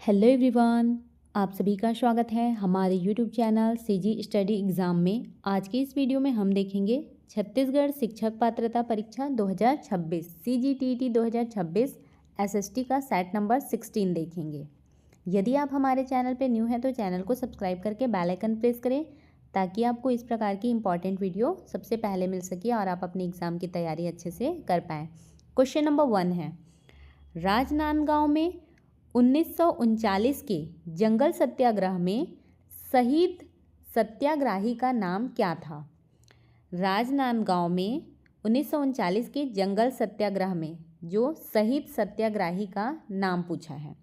Hello everyone, आप सभी का स्वागत है हमारे YouTube channel CG study exam में। आज की इस वीडियो में हम देखेंगे छत्तीसगढ़ शिक्षक पात्रता परीक्षा 2026 सीजीटीटी 2026 एसएसटी का सेट नंबर 16 देखेंगे। यदि आप हमारे चैनल पर न्यू हैं तो चैनल को सब्सक्राइब करके बेल आइकन प्रेस करें ताकि आपको इस प्रकार की इंपॉर्टेंट वीडियो सबसे पहले मिल सके और आप अपने एग्ज़ाम की तैयारी अच्छे से कर पाएँ। क्वेश्चन नंबर 1 है, राजनांदगांव में 1939 के जंगल सत्याग्रह में शहीद सत्याग्रही का नाम क्या था? राजनांदगांव में 1939 के जंगल सत्याग्रह में जो शहीद सत्याग्रही का नाम पूछा है।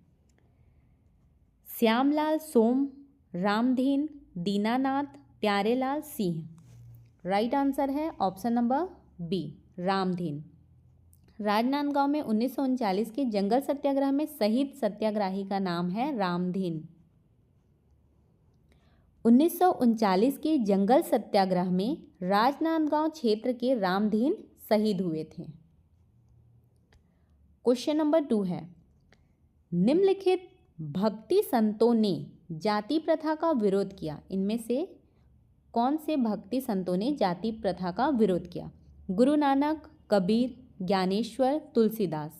श्यामलाल सोम, रामधीन, दीनानाथ, प्यारेलाल सिंह। राइट आंसर है option number B, Ramdhin. Rajnandgaon में 1939 के जंगल सत्याग्रह में शहीद सत्याग्रही का नाम है रामधीन। 1939 के जंगल सत्याग्रह में राजनांदगांव क्षेत्र के रामधीन शहीद हुए थे। क्वेश्चन नंबर 2 है, निम्नलिखित भक्ति संतों ने जाति प्रथा का विरोध किया। इनमें से कौन से भक्ति संतों ने जाति प्रथा का विरोध किया? गुरु नानक, कबीर, ज्ञानेश्वर, तुलसीदास।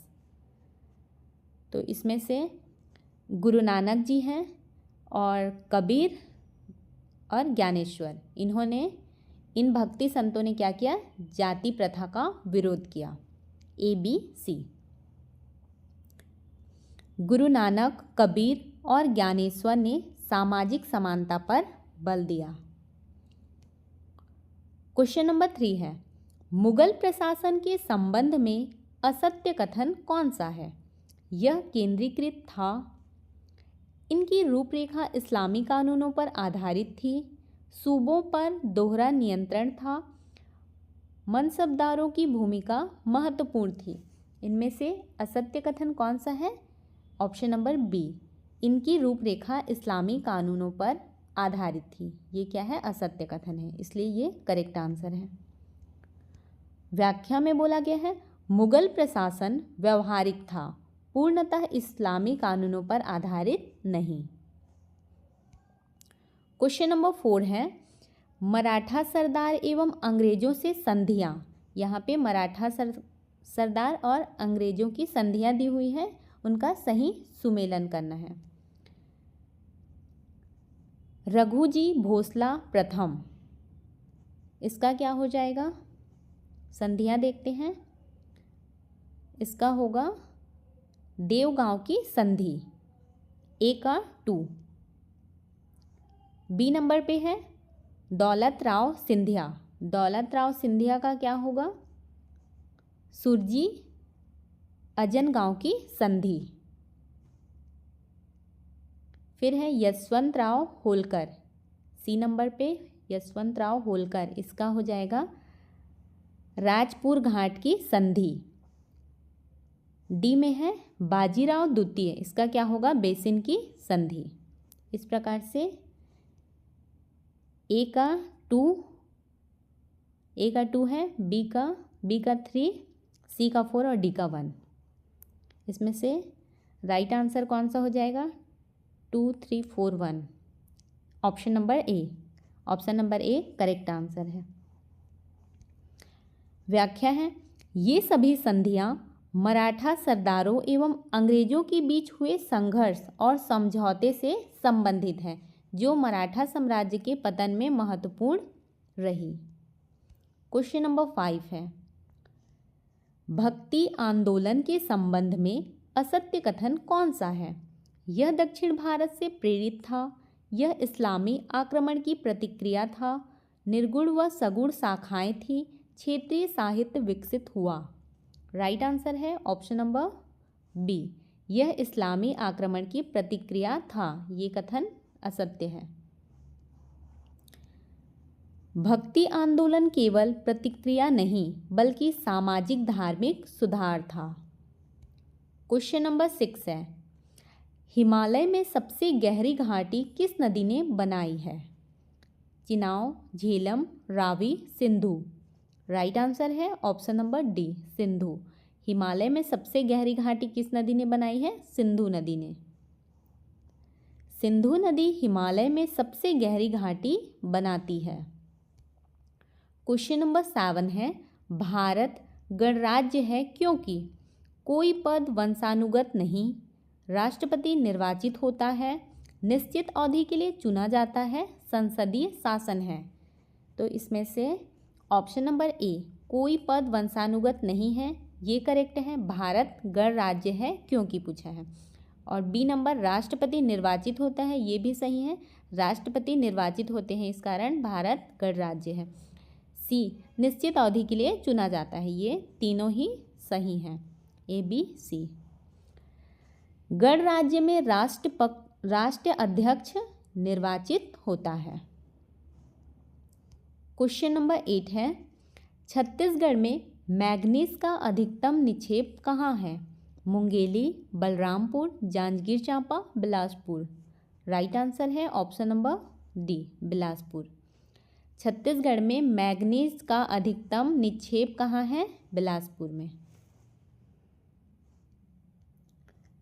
तो इसमें से गुरु नानक जी हैं और कबीर और ज्ञानेश्वर, इन्होंने इन भक्ति संतों ने क्या किया? जाति प्रथा का विरोध किया। A B C. Guru Nanak, Kabir और ज्ञानेश्वर ने सामाजिक समानता पर बल दिया। क्वेश्चन नंबर 3 है, मुगल प्रशासन के संबंध में असत्य कथन कौन सा है? यह केंद्रीकृत था, इनकी रूपरेखा इस्लामी कानूनों पर आधारित थी, सूबों पर दोहरा नियंत्रण था, मनसबदारों की भूमिका महत्वपूर्ण थी। इनमें से असत्य कथन कौन सा है? ऑप्शन नंबर बी, इनकी रूपरेखा इस्लामी कानूनों पर आधारित थी। ये क्या है? असत्य कथन है, इसलिए ये करेक्ट आंसर है। व्याख्या में बोला गया है, मुगल प्रशासन व्यवहारिक था, पूर्णतः इस्लामी कानूनों पर आधारित नहीं। क्वेश्चन नंबर 4 है, मराठा सरदार एवं अंग्रेजों से संधियां। यहाँ पे मराठा सरदार और अंग्रेजों की संधियां दी हुई है, उनका सही सुमेलन करना है। रघुजी भोसला प्रथम, इसका क्या हो जाएगा? संधियां देखते हैं। इसका होगा देवगांव की संधि, ए का 2। बी नंबर पे है दौलत राव सिंधिया। दौलत राव सिंधिया का क्या होगा? सुरजी अजनगांव की संधि। फिर है यशवंत राव होलकर, सी नंबर पे यशवंत राव होलकर, इसका हो जाएगा राजपुर घाट की संधि। डी में है बाजीराव द्वितीय, इसका क्या होगा? बेसिन की संधि। इस प्रकार से ए का 2 है, बी का 3, सी का 4 और डी का 1। इसमें से राइट आंसर कौन सा हो जाएगा? 2, 3, 4, 1। Option number A. Option number A correct answer है। व्याख्या है, ये सभी संधियां मराठा सरदारों एवं अंग्रेजों के बीच हुए संघर्ष और समझौते से संबंधित हैं, जो मराठा साम्राज्य के पतन में महत्वपूर्ण रही। क्वेश्चन नंबर 5 है, भक्ति आंदोलन के संबंध में असत्य कथन कौन सा है? यह दक्षिण भारत से प्रेरित था, यह इस्लामी आक्रमण की प्रतिक्रिया था, निर्गुण व सगुण शाखाएं थी, क्षेत्रीय साहित्य विकसित हुआ। राइट आंसर है ऑप्शन नंबर बी, यह इस्लामी आक्रमण की प्रतिक्रिया था। ये कथन असत्य है। भक्ति आंदोलन केवल प्रतिक्रिया नहीं बल्कि सामाजिक धार्मिक सुधार था। क्वेश्चन नंबर 6 है, हिमालय में सबसे गहरी घाटी किस नदी ने बनाई है? चिनाव, झेलम, रावी, सिंधु। राइट आंसर है option number D, Sindhu. Himalaya में सबसे गहरी घाटी किस नदी ने बनाई है? सिंधु नदी ने। सिंधु नदी हिमालय में सबसे गहरी घाटी बनाती है। क्वेश्चन नंबर 7 है, भारत गणराज्य है क्योंकि कोई पद वंशानुगत नहीं, राष्ट्रपति निर्वाचित होता है, निश्चित अवधि के लिए चुना जाता है, संसदीय शासन है। तो इसमें से ऑप्शन नंबर ए, कोई पद वंशानुगत नहीं है, ये करेक्ट है। भारत गणराज्य है क्योंकि पूछा है। और बी नंबर, राष्ट्रपति निर्वाचित होता है, ये भी सही है। राष्ट्रपति निर्वाचित होते हैं, इस कारण भारत गणराज्य है। सी, निश्चित अवधि के लिए चुना जाता है, ये तीनों ही सही हैं, ए बी सी। गणराज्य में राष्ट्र अध्यक्ष निर्वाचित होता है। क्वेश्चन नंबर 8 है, छत्तीसगढ़ में मैग्नीज का अधिकतम निक्षेप कहाँ है? मुंगेली, बलरामपुर, जांजगीर चांपा, बिलासपुर। राइट आंसर है option number D, Bilaspur. Chhattisgarh में मैग्नीज का अधिकतम निक्षेप कहाँ है? बिलासपुर में।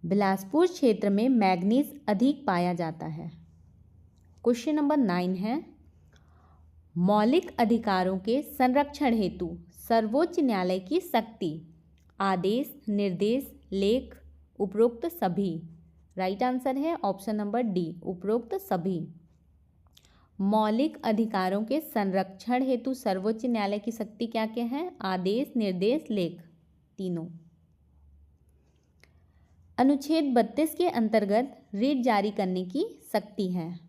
बिलासपुर क्षेत्र में मैग्नीज अधिक पाया जाता है। क्वेश्चन नंबर 9 है, मौलिक अधिकारों के संरक्षण हेतु सर्वोच्च न्यायालय की शक्ति, आदेश, निर्देश, लेख, उपरोक्त सभी। राइट आंसर है ऑप्शन नंबर डी, उपरोक्त सभी। मौलिक अधिकारों के संरक्षण हेतु सर्वोच्च न्यायालय की शक्ति क्या क्या है? आदेश, निर्देश, लेख, तीनों। अनुच्छेद 32 के अंतर्गत रीट जारी करने की शक्ति है।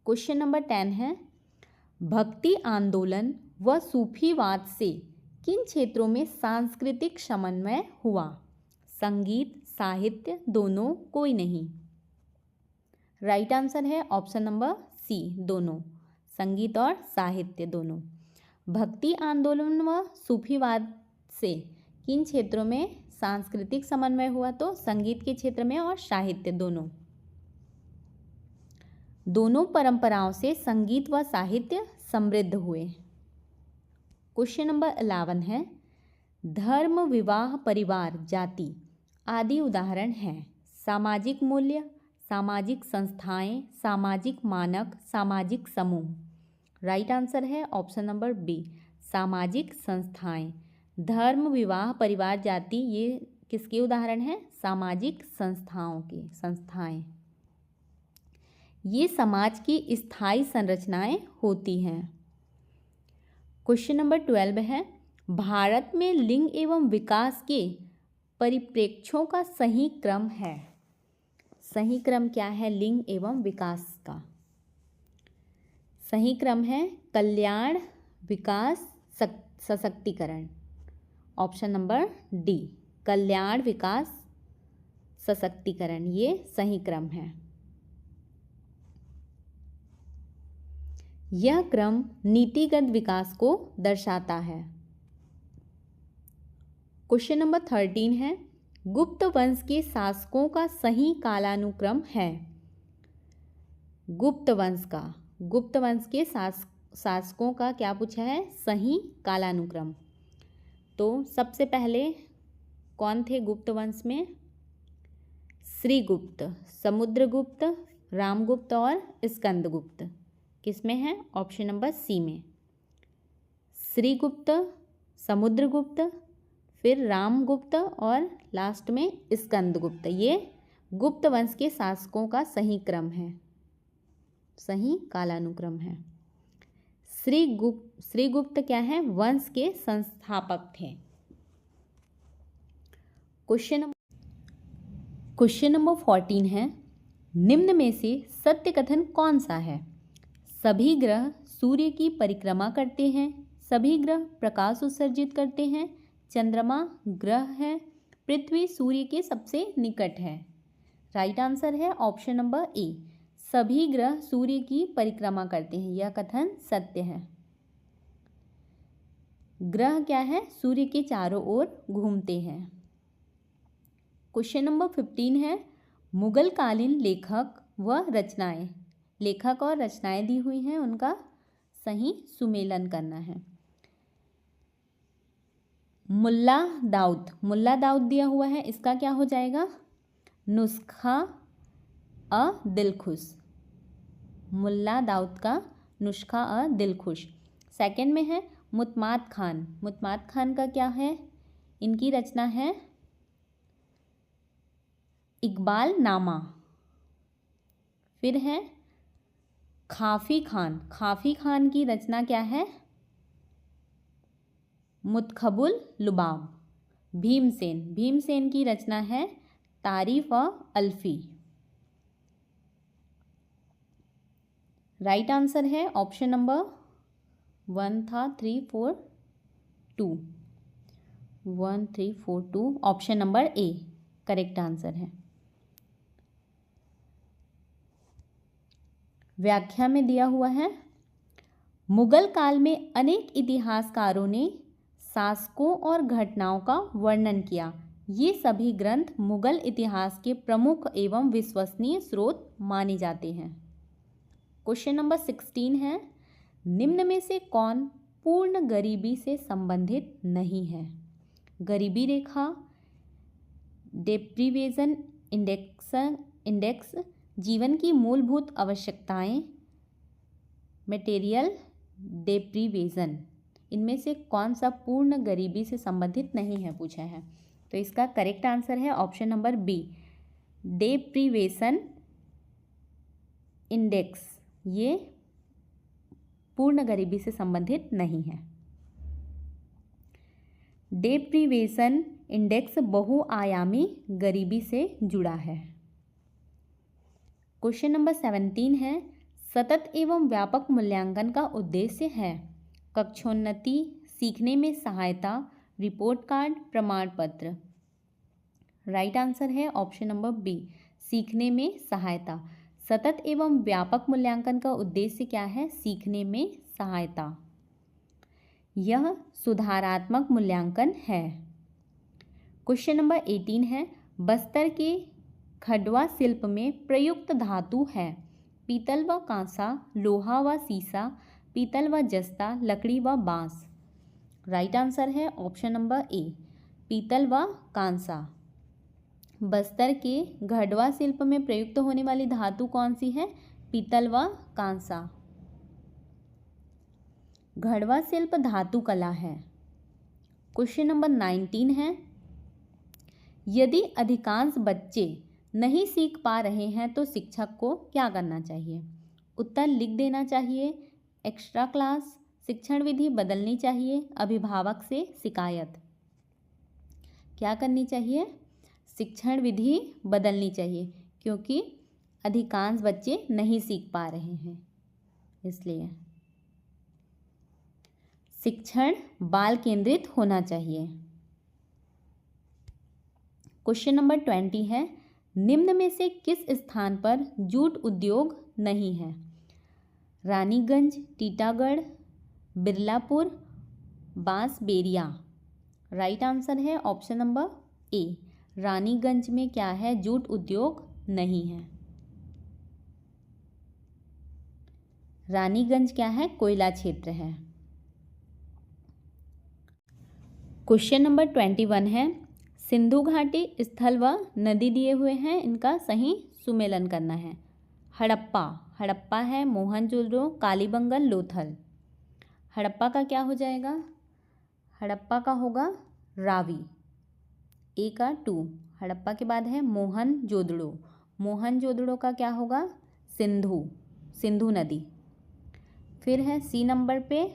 क्वेश्चन नंबर 10 है, भक्ति आंदोलन व सूफीवाद से किन क्षेत्रों में सांस्कृतिक समन्वय हुआ? संगीत, साहित्य, दोनों, कोई नहीं। राइट आंसर है ऑप्शन नंबर सी, दोनों, संगीत और साहित्य दोनों। भक्ति आंदोलन व सूफीवाद से किन क्षेत्रों में सांस्कृतिक समन्वय हुआ? तो संगीत के क्षेत्र में और साहित्य दोनों। दोनों परंपराओं से संगीत व साहित्य समृद्ध हुए। क्वेश्चन नंबर 11 है, धर्म, विवाह, परिवार, जाति आदि उदाहरण हैं। सामाजिक मूल्य, सामाजिक संस्थाएं, सामाजिक मानक, सामाजिक समूह। राइट आंसर है ऑप्शन नंबर बी, सामाजिक संस्थाएं। धर्म, विवाह, परिवार, जाति ये किसके उदाहरण हैं? सामाजिक संस्थाओं के, संस्थाएं। ये समाज की स्थायी संरचनाएं होती हैं। क्वेश्चन नंबर 12 है, भारत में लिंग एवं विकास के परिप्रेक्ष्यों का सही क्रम है। सही क्रम क्या है लिंग एवं विकास का? सही क्रम है कल्याण, विकास, सशक्तिकरण। ऑप्शन नंबर डी, कल्याण, विकास, सशक्तिकरण, ये सही क्रम है। यह क्रम नीतिगत विकास को दर्शाता है। क्वेश्चन नंबर 13 है, गुप्त वंश के शासकों का सही कालानुक्रम है। गुप्त वंश के शासकों का क्या पूछा है? सही कालानुक्रम। तो सबसे पहले कौन थे गुप्त वंश में? श्रीगुप्त, समुद्रगुप्त, रामगुप्त और स्कंदगुप्त। किसमें है? ऑप्शन नंबर सी में। श्रीगुप्त, समुद्रगुप्त, फिर रामगुप्त और लास्ट में स्कंदगुप्त। ये गुप्त वंश के शासकों का सही क्रम है, सही कालानुक्रम है। श्रीगुप्त क्या है? वंश के संस्थापक थे। क्वेश्चन नंबर 14 है, निम्न में से सत्य कथन कौन सा है? सभी ग्रह सूर्य की परिक्रमा करते हैं, सभी ग्रह प्रकाश उत्सर्जित करते हैं, चंद्रमा ग्रह है, पृथ्वी सूर्य के सबसे निकट है। राइट आंसर है ऑप्शन नंबर ए, सभी ग्रह सूर्य की परिक्रमा करते हैं, यह कथन सत्य है। ग्रह क्या है? सूर्य के चारों ओर घूमते हैं। क्वेश्चन नंबर 15 है, मुगल कालीन लेखक व रचनाएं, लेखक और रचनाएं दी हुई हैं, उनका सही सुमेलन करना है। मुल्ला दाऊद दिया हुआ है, इसका क्या हो जाएगा? नुस्खा अ दिलखुश, मुल्ला दाऊद का नुस्खा अ दिलखुश। सेकंड में है मुतमाद खान। मुतमाद खान का क्या है? इनकी रचना है इकबाल नामा। फिर है खाफी खान। खाफी खान की रचना क्या है? मुतखबुल लुबाब। भीमसेन। भीमसेन की रचना है तारीफ व अल्फी। राइट आंसर है ऑप्शन नंबर 1 था 3 4 2 1 3 4 2 option number A correct answer है। व्याख्या में दिया हुआ है मुगल काल में अनेक इतिहासकारों ने शासकों और घटनाओं का वर्णन किया। ये सभी ग्रंथ मुगल इतिहास के प्रमुख एवं विश्वसनीय स्रोत माने जाते हैं। क्वेश्चन नंबर 16 है निम्न में से कौन पूर्ण गरीबी से संबंधित नहीं है? गरीबी रेखा, डेप्रीवेशन इंडेक्स, जीवन की मूलभूत आवश्यकताएं, मटेरियल डेप्रीवेशन, इनमें से कौन सा पूर्ण गरीबी से संबंधित नहीं है पूछा है। तो इसका करेक्ट आंसर है option number B, deprivation index, ये पूर्ण गरीबी से संबंधित नहीं है। डेप्रीवेशन इंडेक्स बहुआयामी गरीबी से जुड़ा है। क्वेश्चन नंबर 17 है सतत एवं व्यापक मूल्यांकन का उद्देश्य है कक्षोन्नति, सीखने में सहायता, रिपोर्ट कार्ड, प्रमाण पत्र। राइट आंसर है ऑप्शन नंबर बी, सीखने में सहायता। सतत एवं व्यापक मूल्यांकन का उद्देश्य क्या है? सीखने में सहायता। यह सुधारात्मक मूल्यांकन है। क्वेश्चन नंबर 18 है बस्तर के खंडवा शिल्प में प्रयुक्त धातु है पीतल व कांसा, लोहा व सीसा, पीतल व जस्ता, लकड़ी व बांस। राइट आंसर है ऑप्शन नंबर ए, पीतल व कांसा। बस्तर के खंडवा शिल्प में प्रयुक्त होने वाली धातु कौन सी है? पीतल व कांसा। खंडवा शिल्प धातु कला है। क्वेश्चन नंबर 19 है यदि अधिकांश बच्चे नहीं सीख पा रहे हैं तो शिक्षक को क्या करना चाहिए? उत्तर लिख देना चाहिए, एक्स्ट्रा क्लास, शिक्षण विधि बदलनी चाहिए, अभिभावक से शिकायत। क्या करनी चाहिए? शिक्षण विधि बदलनी चाहिए क्योंकि अधिकांश बच्चे नहीं सीख पा रहे हैं, इसलिए शिक्षण बाल केंद्रित होना चाहिए। क्वेश्चन नंबर 20 है निम्न में से किस स्थान पर जूट उद्योग नहीं है? रानीगंज, टीटागढ़, बिरलापुर, बांसबेरिया। राइट आंसर है ऑप्शन नंबर ए, रानीगंज में क्या है? जूट उद्योग नहीं है। रानीगंज क्या है? कोयला क्षेत्र है। क्वेश्चन नंबर 21 है सिंधु घाटी स्थल व नदी दिए हुए हैं, इनका सही सुमेलन करना है। हड़प्पा, हड़प्पा है मोहनजोदड़ो, कालीबंगन, लोथल। हड़प्पा का क्या हो जाएगा? हड़प्पा का होगा रावी, ए का 2। हड़प्पा के बाद है मोहनजोदड़ो, मोहनजोदड़ो का क्या होगा? सिंधु, सिंधु नदी। फिर है सी नंबर पे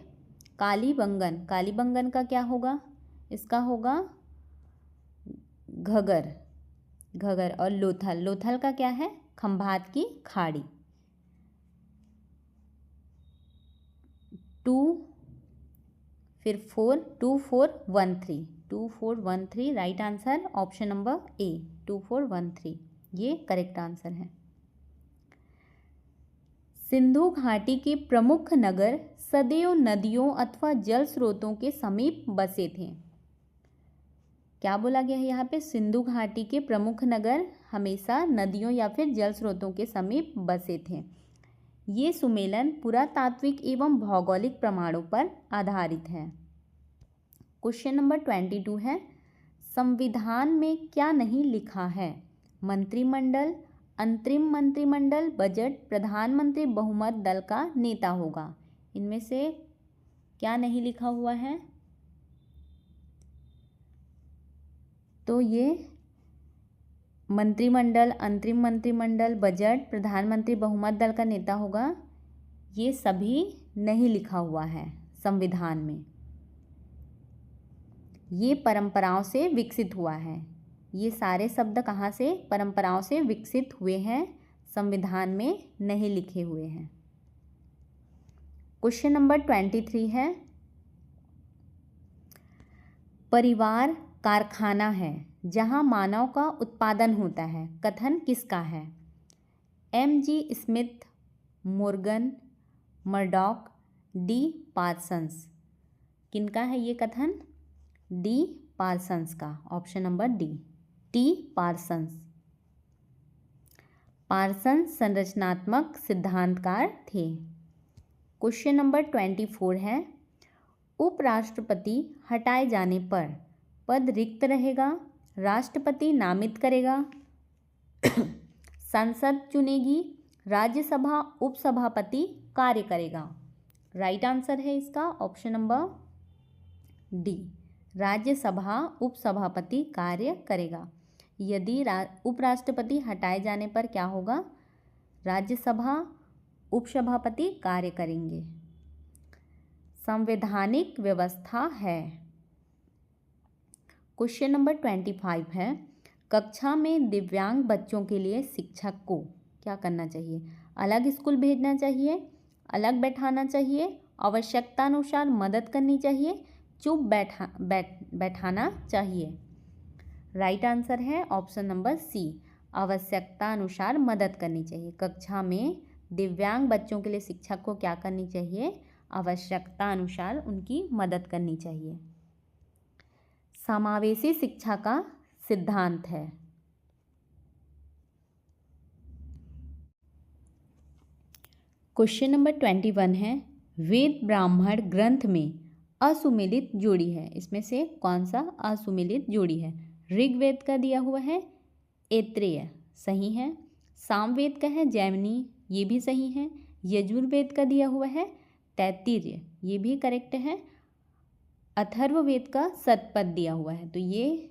कालीबंगन, कालीबंगन का क्या होगा? इसका होगा घगर, घगर। और लोथल, लोथल का क्या है? खंभात की खाड़ी। 2 फिर 4 2 4 1 3 2 4 1 3 right answer option number A 2 4 1 3 ये करेक्ट आंसर है। सिंधु घाटी के प्रमुख नगर सदैव नदियों अथवा जल स्रोतों के समीप बसे थे। क्या बोला गया है यहाँ पे? सिंधु घाटी के प्रमुख नगर हमेशा नदियों या फिर जल स्रोतों के समीप बसे थे। ये सुमेलन पुरातात्विक एवं भौगोलिक प्रमाणों पर आधारित है। क्वेश्चन नंबर 22 है संविधान में क्या नहीं लिखा है? मंत्रिमंडल, अंतरिम मंत्रिमंडल बजट प्रधानमंत्री बहुमत दल का नेता होगा। इनमें से क्या नहीं लिखा हुआ है? तो ये मंत्रिमंडल, अंतरिम मंत्रिमंडल, बजट, प्रधानमंत्री बहुमत दल का नेता होगा, ये सभी नहीं लिखा हुआ है संविधान में। ये परंपराओं से विकसित हुआ है। ये सारे शब्द कहाँ से? परंपराओं से विकसित हुए हैं, संविधान में नहीं लिखे हुए हैं। क्वेश्चन नंबर 23 है, परिवार कारखाना है जहां मानव का उत्पादन होता है, कथन किसका है? M.G. Smith, Morgan, Murdoch, D Parsons. किनका है ये कथन? डी पार्सन्स का। Option number D, T Parsons. Parsons संरचनात्मक सिद्धांतकार थे। क्वेश्चन नंबर 24 है, उपराष्ट्रपति हटाए जाने पर पद रिक्त रहेगा, राष्ट्रपति नामित करेगा, संसद चुनेगी, राज्यसभा उपसभापति कार्य करेगा। राइट आंसर है इसका ऑप्शन नंबर डी, राज्यसभा उपसभापति कार्य करेगा। यदि उपराष्ट्रपति हटाए जाने पर क्या होगा? राज्यसभा उपसभापति कार्य करेंगे। संवैधानिक व्यवस्था है। क्वेश्चन नंबर 25 है, कक्षा में दिव्यांग बच्चों के लिए शिक्षक को क्या करना चाहिए? अलग स्कूल भेजना चाहिए, अलग बैठाना चाहिए, आवश्यकतानुसार मदद करनी चाहिए, चुप बैठाना चाहिए। राइट आंसर है ऑप्शन नंबर सी, आवश्यकता अनुसार मदद करनी चाहिए। कक्षा में दिव्यांग बच्चों के लिए शिक्षक को क्या करनी चाहिए? आवश्यकता अनुसार उनकी मदद करनी चाहिए। समावेशी शिक्षा का सिद्धांत है। क्वेश्चन नंबर 21 है, वेद ब्राह्मण ग्रंथ में असुमेलित जोड़ी है, इसमें से कौन सा असुमेलित जोड़ी है? ऋग्वेद का दिया हुआ है ऐत्रेय, सही है। सामवेद का है जैमिनी, ये भी सही है। यजुर्वेद का दिया हुआ है तैत्तिरीय, ये भी करेक्ट है। अथर्ववेद का सतपथ दिया हुआ है, तो ये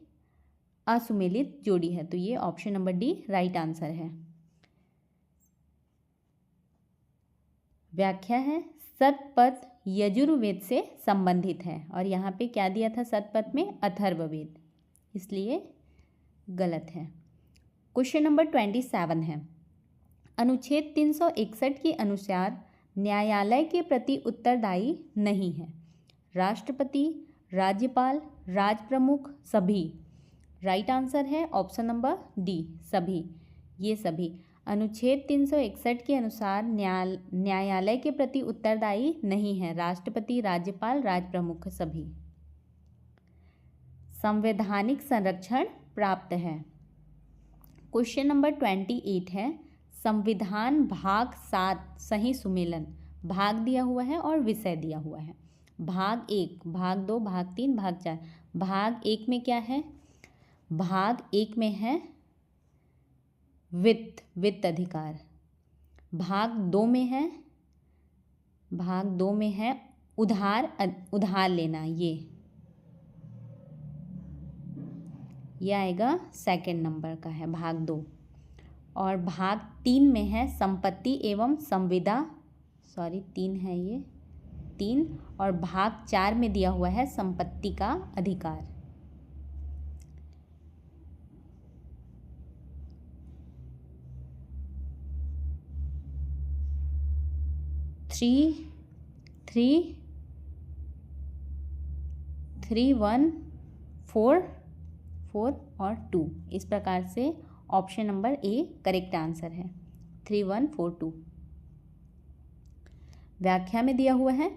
असुमेलित जोड़ी है, तो ये option number D right answer है। व्याख्या है, सतपथ यजुर्वेद से संबंधित है, और यहाँ पे क्या दिया था सतपथ में? अथर्ववेद, इसलिए गलत है। क्वेश्चन नंबर 27 है, अनुच्छेद 361 के अनुसार न्यायालय के प्रति उत्तरदायी नहीं है। राष्ट्रपति, राज्यपाल, राजप्रमुख, सभी। राइट आंसर है ऑप्शन नंबर डी, सभी। ये सभी अनुच्छेद 361 के अनुसार न्यायालय के प्रति उत्तरदायी नहीं है। राष्ट्रपति, राज्यपाल, राजप्रमुख, सभी। संवैधानिक संरक्षण प्राप्त है। क्वेश्चन नंबर 28 है, संविधान भाग 7 सही सुमेलन। भाग दिया हुआ है और विषय दिया हुआ है। भाग 1, भाग 2, भाग 3, भाग 4। भाग 1 में क्या है? भाग 1 में है वित्त अधिकार। भाग 2 में है, भाग 2 में है उधार लेना, ये आएगा सेकंड नंबर का है भाग 2। और भाग 3 में है संपत्ति एवं संविदा, 3 है ये 3। और भाग 4 में दिया हुआ है संपत्ति का अधिकार। थ्री 1 4 और 2, इस प्रकार से option number A correct answer है। 3 1 4 2। व्याख्या में दिया हुआ है,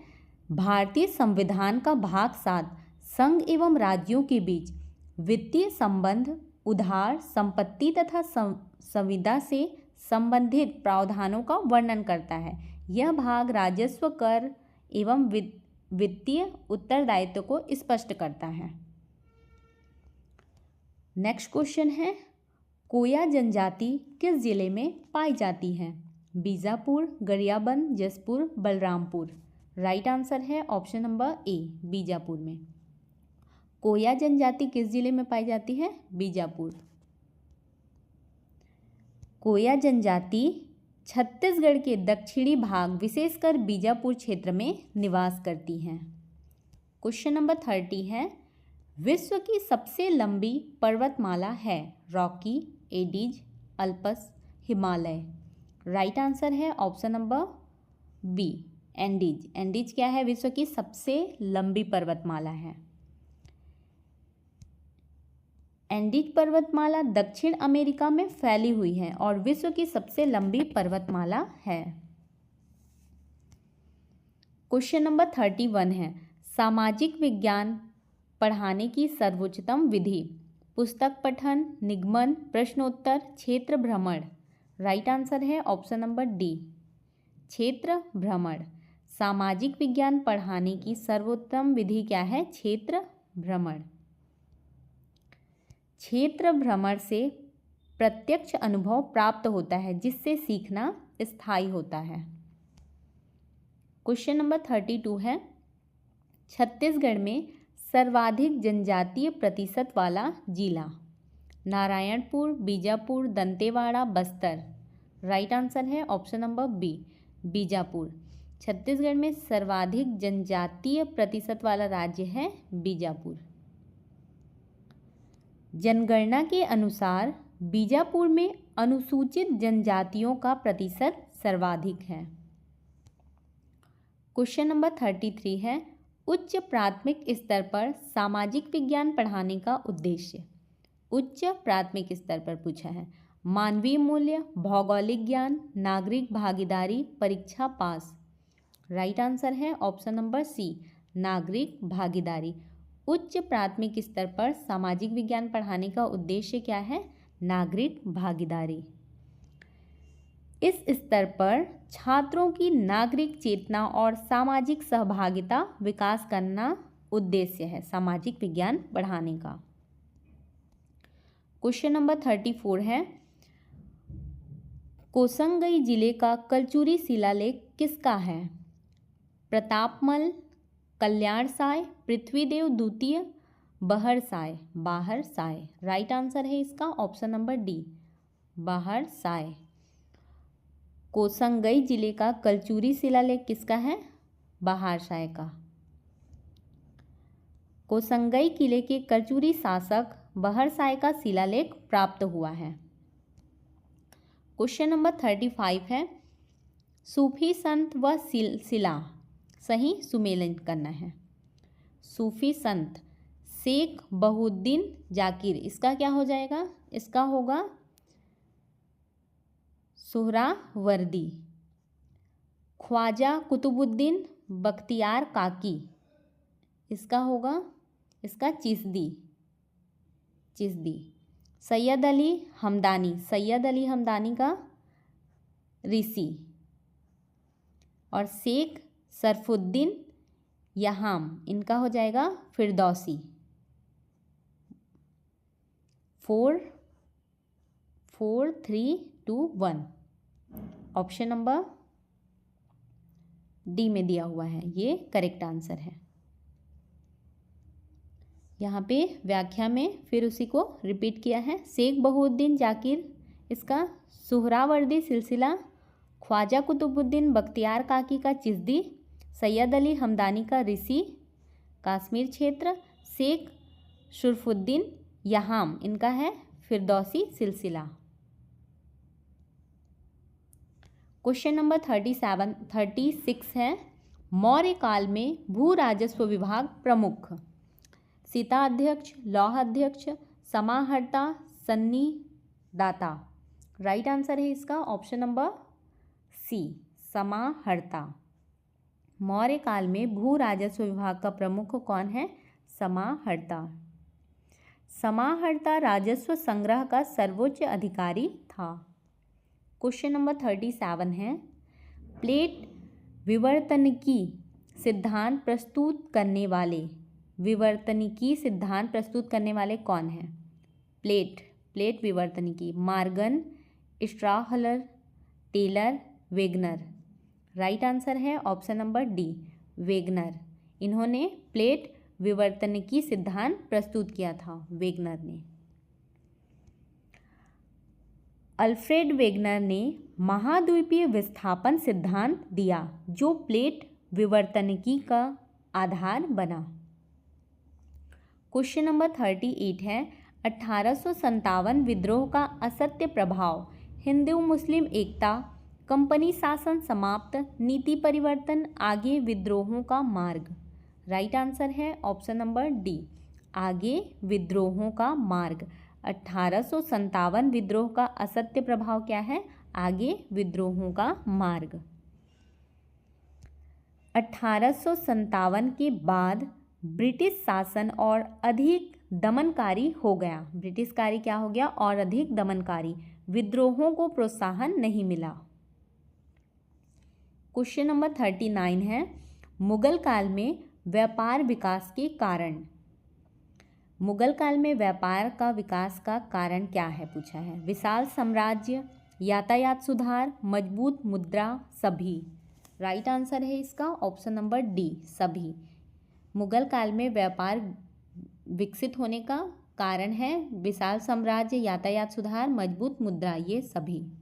भारतीय संविधान का भाग 7 संघ एवं राज्यों के बीच वित्तीय संबंध, उधार, संपत्ति तथा संविदा से संबंधित प्रावधानों का वर्णन करता है। यह भाग राजस्व, कर एवं वित्तीय उत्तरदायित्व को स्पष्ट करता है। नेक्स्ट क्वेश्चन है, कोया जनजाति किस जिले में पाई जाती है? बीजापुर, गरियाबंद, जसपुर, बलरामपुर। राइट आंसर है ऑप्शन नंबर ए, बीजापुर में। कोया जनजाति किस जिले में पाई जाती है? बीजापुर। कोया जनजाति छत्तीसगढ़ के दक्षिणी भाग विशेषकर बीजापुर क्षेत्र में निवास करती हैं। क्वेश्चन नंबर 30 है, विश्व की सबसे लंबी पर्वतमाला है? Rocky, Andes, Alps, Himalaya. Right answer है option number B, Andes. Andes क्या है? विश्व की सबसे लंबी पर्वतमाला है। एंडीज पर्वतमाला दक्षिण अमेरिका में फैली हुई है और विश्व की सबसे लंबी पर्वतमाला है। क्वेश्चन नंबर 31 है, सामाजिक विज्ञान पढ़ाने की सर्वोच्चतम विधि? पुस्तक पठन, निगमन, प्रश्नोत्तर, क्षेत्र भ्रमण। राइट आंसर है ऑप्शन नंबर डी, क्षेत्र भ्रमण। सामाजिक विज्ञान पढ़ाने की सर्वोत्तम विधि क्या है? क्षेत्र भ्रमण। क्षेत्र भ्रमण से प्रत्यक्ष अनुभव प्राप्त होता है जिससे सीखना स्थायी होता है। क्वेश्चन नंबर 32 है, छत्तीसगढ़ में सर्वाधिक जनजातीय प्रतिशत वाला जिला? नारायणपुर, बीजापुर, दंतेवाड़ा, बस्तर। राइट आंसर है option number B, Bijapur. Chhattisgarh में सर्वाधिक जनजातीय प्रतिशत वाला राज्य है बीजापुर। जनगणना के अनुसार बीजापुर में अनुसूचित जनजातियों का प्रतिशत सर्वाधिक है। क्वेश्चन नंबर 33 है, उच्च प्राथमिक स्तर पर सामाजिक विज्ञान पढ़ाने का उद्देश्य? उच्च प्राथमिक स्तर पर पूछा है। मानवीय मूल्य, भौगोलिक ज्ञान, नागरिक भागीदारी, परीक्षा पास। राइट आंसर है ऑप्शन नंबर सी, नागरिक भागीदारी। उच्च प्राथमिक स्तर पर सामाजिक विज्ञान पढ़ाने का उद्देश्य क्या है? नागरिक भागीदारी। इस स्तर पर छात्रों की नागरिक चेतना और सामाजिक सहभागिता विकास करना उद्देश्य है सामाजिक विज्ञान पढ़ाने का। क्वेश्चन नंबर 34 है, कोसंगई जिले का कलचुरी शिलालेख किसका है? प्रतापमल, कल्याणसाय, पृथ्वीदेव द्वितीय, बहरसाय। बाहरसाय। राइट आंसर है इसका ऑप्शन नंबर डी, बाहरसाय। कोसंगई जिले का कलचुरी शिलालेख किसका है? बाहरसाय का। कोसंगई किले के कलचुरी शासक बहरसाय का शिलालेख प्राप्त हुआ है। क्वेश्चन नंबर 35 है, सूफी संत व शिला सही सुमेलन करना है। सूफी संत शेख बहुद्दीन जाकिर, इसका क्या हो जाएगा? इसका होगा सुहरावर्दी। ख्वाजा कुतुबुद्दीन बख्तियार काकी, इसका होगा इसका चिश्ती। सैयद अली हमदानी, सैयद अली हमदानी का ऋषि। और शेख सरफुद्दीन यहाम, इनका हो जाएगा फिरदौसी। 4 4 3 2 1 ऑप्शन नंबर डी में दिया हुआ है, ये करेक्ट आंसर है। यहाँ पे व्याख्या में फिर उसी को रिपीट किया है। शेख बहुद्दीन जाकिर, इसका सुहरावर्दी सिलसिला, ख्वाजा कुतुबुद्दीन बख्तियार काकी का चिश्ती, सैयद अली हमदानी का ऋषि कश्मीर क्षेत्र, शेख शरफुद्दीन यहाम, इनका है फिरदौसी सिलसिला। क्वेश्चन नंबर 36 है, मौर्य काल में भू राजस्व विभाग प्रमुख? सीता अध्यक्ष, लौह अध्यक्ष, समाहर्ता, सन्निदाता। राइट आंसर है इसका ऑप्शन नंबर सी, समाहर्ता। मौर्य काल में भू राजस्व विभाग का प्रमुख कौन है? समाहर्ता। समाहर्ता राजस्व संग्रह का सर्वोच्च अधिकारी था। क्वेश्चन नंबर 37 है, प्लेट विवर्तनिकी सिद्धांत प्रस्तुत करने वाले कौन हैं? प्लेट प्लेट विवर्तनिकी? Morgan, Strahler, Taylor, Wegener. Right answer है ऑप्शन नंबर डी, वेगनर। इन्होंने प्लेट विवर्तनिकी सिद्धांत प्रस्तुत किया था, वेगनर ने। अल्फ्रेड वेगनर ने महाद्वीपीय विस्थापन सिद्धांत दिया जो प्लेट विवर्तनिकी का आधार बना। क्वेश्चन नंबर 38 है 1857 विद्रोह का असत्य प्रभाव, हिंदू मुस्लिम एकता, कंपनी शासन समाप्त, नीति परिवर्तन, आगे विद्रोहों का मार्ग। राइट आंसर है ऑप्शन नंबर डी, आगे विद्रोहों का मार्ग। 1857 विद्रोह का असत्य प्रभाव क्या है? आगे विद्रोहों का मार्ग। 1857 के बाद ब्रिटिश शासन और अधिक दमनकारी हो गया। ब्रिटिशकारी क्या हो गया? और अधिक दमनकारी। विद्रोहों को प्रोत्साहन नहीं मिला। क्वेश्चन नंबर 39 है मुगल काल में व्यापार विकास के कारण। मुगल काल में व्यापार का विकास का कारण क्या है पूछा है। विशाल साम्राज्य, यातायात सुधार, मजबूत मुद्रा, सभी। राइट आंसर है इसका ऑप्शन नंबर डी, सभी। मुगल काल में व्यापार विकसित होने का कारण है विशाल साम्राज्य, यातायात सुधार, मजबूत मुद्रा, ये सभी।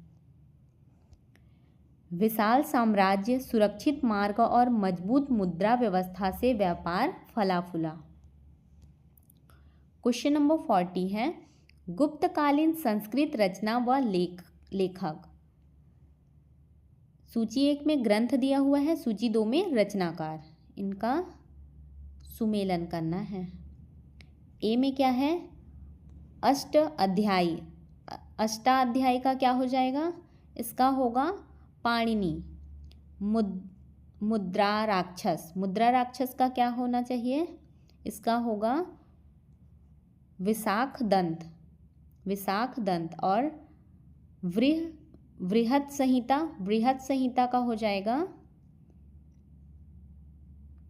विशाल साम्राज्य, सुरक्षित मार्ग और मजबूत मुद्रा व्यवस्था से व्यापार फला फूला। क्वेश्चन नंबर 40 है गुप्तकालीन संस्कृत रचना व लेखक। सूची 1 में ग्रंथ दिया हुआ है, सूची 2 में रचनाकार। इनका सुमेलन करना है। ए में क्या है? अष्ट अध्यायी। अष्टाध्यायी का क्या हो जाएगा? इसका होगा पाणिनि। मुद्रा राक्षस। मुद्रा राक्षस का क्या होना चाहिए? इसका होगा विशाख दंत। विशाख दंत। और बृहत संहिता। बृहत संहिता का हो जाएगा,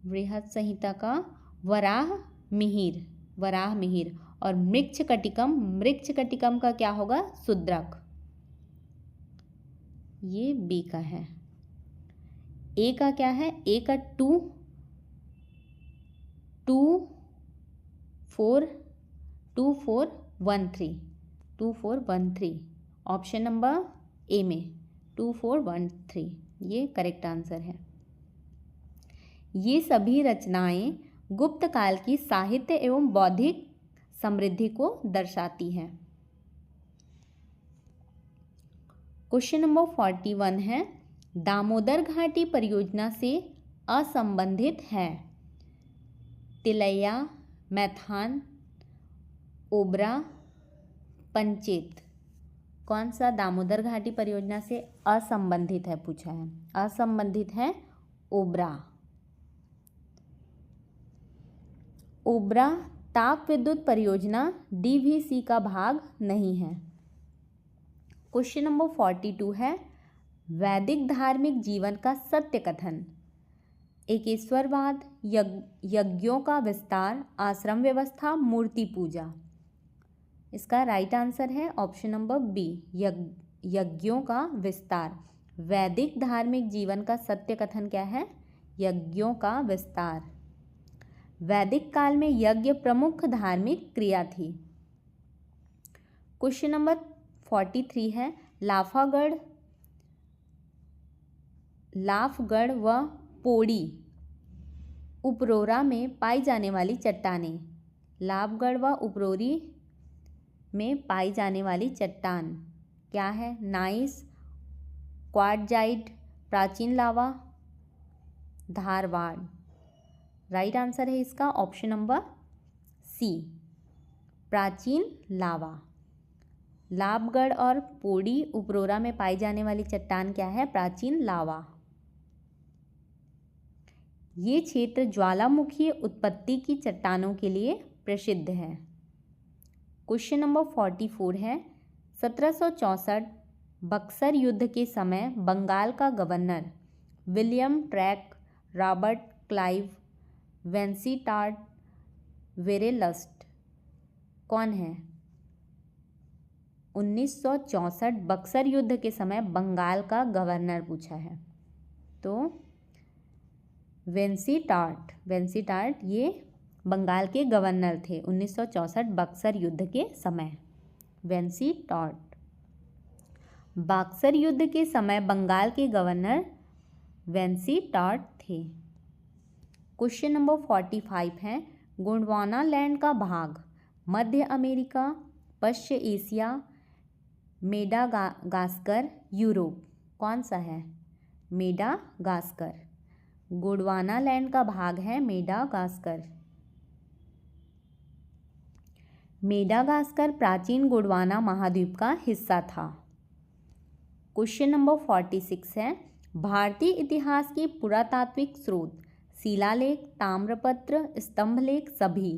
बृहत संहिता का वराह मिहिर। वराह मिहिर। और मृच्छकटिकम। मृच्छकटिकम का क्या होगा? शूद्रक। ये बी का है। ए का क्या है? ए का 2413। ऑप्शन नंबर ए में 2413 ये करेक्ट आंसर है। ये सभी रचनाएं गुप्त काल की साहित्य एवं बौद्धिक समृद्धि को दर्शाती हैं। क्वेश्चन नंबर 41 है दामोदर घाटी परियोजना से असंबंधित है। तिलैया, मैथान, ओबरा, पंचेत। कौन सा दामोदर घाटी परियोजना से असंबंधित है पूछा है। असंबंधित है ओबरा। ओबरा ताप विद्युत परियोजना डीवीसी का भाग नहीं है। क्वेश्चन नंबर 42 है वैदिक धार्मिक जीवन का सत्य कथन। एकेश्वरवाद, यज्ञों का विस्तार, आश्रम व्यवस्था, मूर्ति पूजा। इसका राइट आंसर है ऑप्शन नंबर बी, यज्ञों का विस्तार। वैदिक धार्मिक जीवन का सत्य कथन क्या है? यज्ञों का विस्तार। वैदिक काल में यज्ञ प्रमुख धार्मिक क्रिया थी। क्वेश्चन नंबर 43 है लाफगढ़ व पोड़ी उपरोरा में पाई जाने वाली चट्टानें। लाफगढ़ व उपरोरी में पाई जाने वाली चट्टान क्या है? नाइस, क्वार्टजाइट, प्राचीन लावा, धारवाड़। राइट आंसर है इसका ऑप्शन नंबर सी, प्राचीन लावा। लाभगढ़ और पोड़ी उपरोरा में पाई जाने वाली चट्टान क्या है? प्राचीन लावा। ये क्षेत्र ज्वालामुखी उत्पत्ति की चट्टानों के लिए प्रसिद्ध है। क्वेश्चन नंबर 44 है 1764 बक्सर युद्ध के समय बंगाल का गवर्नर विलियम ट्रैक, रॉबर्ट क्लाइव, वेंसीटार्ड, वेरेलस्ट कौन है? 1964 बक्सर युद्ध के समय बंगाल का गवर्नर पूछा है, तो वेंसीटार्ट ये बंगाल के गवर्नर थे 1964 बक्सर युद्ध के समय। वेंसीटार्ट बक्सर युद्ध के समय बंगाल के गवर्नर वेंसीटार्ट थे। क्वेश्चन नंबर 45 है, गोंडवाना लैंड का भाग मध्य अमेरिका, पश्चिम एशिया, मेडागास्कर, यूरोप, कौन सा है? मेडागास्कर। गोंडवाना लैंड का भाग है मेडागास्कर। मेडागास्कर प्राचीन गोंडवाना महाद्वीप का हिस्सा था। क्वेश्चन नंबर 46 है, भारतीय इतिहास के पुरातात्विक स्रोत शिलालेख, ताम्रपत्र, स्तंभलेख, सभी।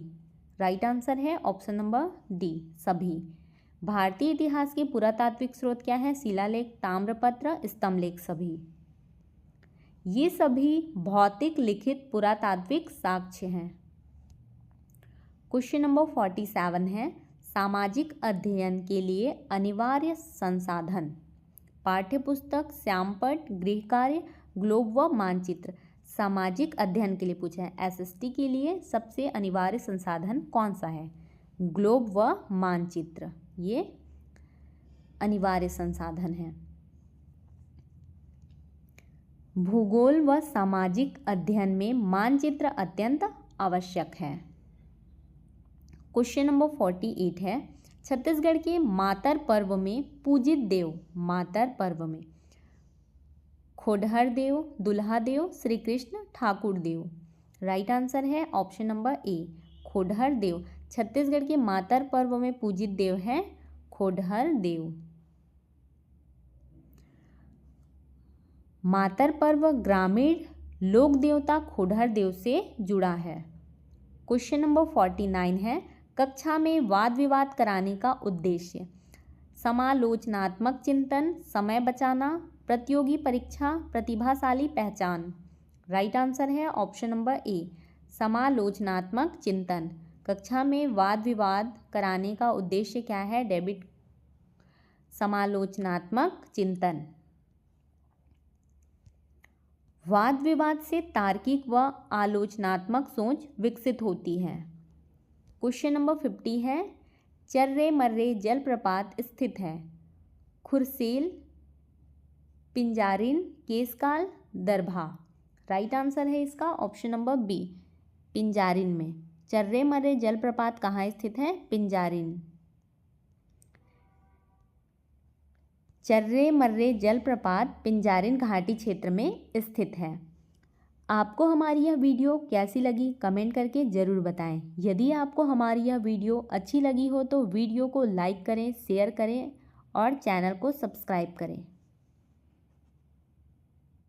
राइट आंसर है ऑप्शन नंबर डी, सभी। भारतीय इतिहास के पुरातात्विक स्रोत क्या है? शिलालेख, ताम्रपत्र, स्तंभलेख, सभी। ये सभी भौतिक लिखित पुरातात्विक साक्ष्य हैं। क्वेश्चन नंबर 47 है, सामाजिक अध्ययन के लिए अनिवार्य संसाधन पाठ्यपुस्तक, श्यामपट्ट, गृहकार्य, ग्लोब व मानचित्र। सामाजिक अध्ययन के लिए पूछा है, एसएसटी के लिए सबसे अनिवार्य संसाधन कौन सा है? ग्लोब व मानचित्र, ये अनिवार्य संसाधन है। भूगोल व सामाजिक अध्ययन में मानचित्र अत्यंत आवश्यक है। क्वेश्चन नंबर 48 है, छत्तीसगढ़ के मातर पर्व में पूजित देव, मातर पर्व में खोडहर देव, दुल्हा देव, श्री कृष्ण, ठाकुर देव। राइट आंसर है ऑप्शन नंबर ए, खोडहर देव। छत्तीसगढ़ के मातर पर्व में पूजित देव है खोडहर देव। मातर पर्व ग्रामीण लोक देवता खोडहर देव से जुड़ा है। क्वेश्चन नंबर 49 है, कक्षा में वाद विवाद कराने का उद्देश्य समालोचनात्मक चिंतन, समय बचाना, प्रतियोगी परीक्षा, प्रतिभाशाली पहचान। राइट आंसर है ऑप्शन नंबर ए, समालोचनात्मक चिंतन। कक्षा में वाद विवाद कराने का उद्देश्य क्या है? डेबिट समालोचनात्मक चिंतन। वाद विवाद से तार्किक व आलोचनात्मक सोच विकसित होती है। क्वेश्चन नंबर 50 है, चर्रे मर्रे जलप्रपात स्थित है खुरसेल, पिंजारिन, केसकाल, दरभा। राइट आंसर है इसका ऑप्शन नंबर बी, पिंजारिन में। चर्रे मर्रे जलप्रपात कहाँ स्थित है? पिंजारिन। चर्रे मर्रे जलप्रपात पिंजारिन घाटी क्षेत्र में स्थित है। आपको हमारी यह वीडियो कैसी लगी कमेंट करके ज़रूर बताएं। यदि आपको हमारी यह वीडियो अच्छी लगी हो तो वीडियो को लाइक करें, शेयर करें और चैनल को सब्सक्राइब करें।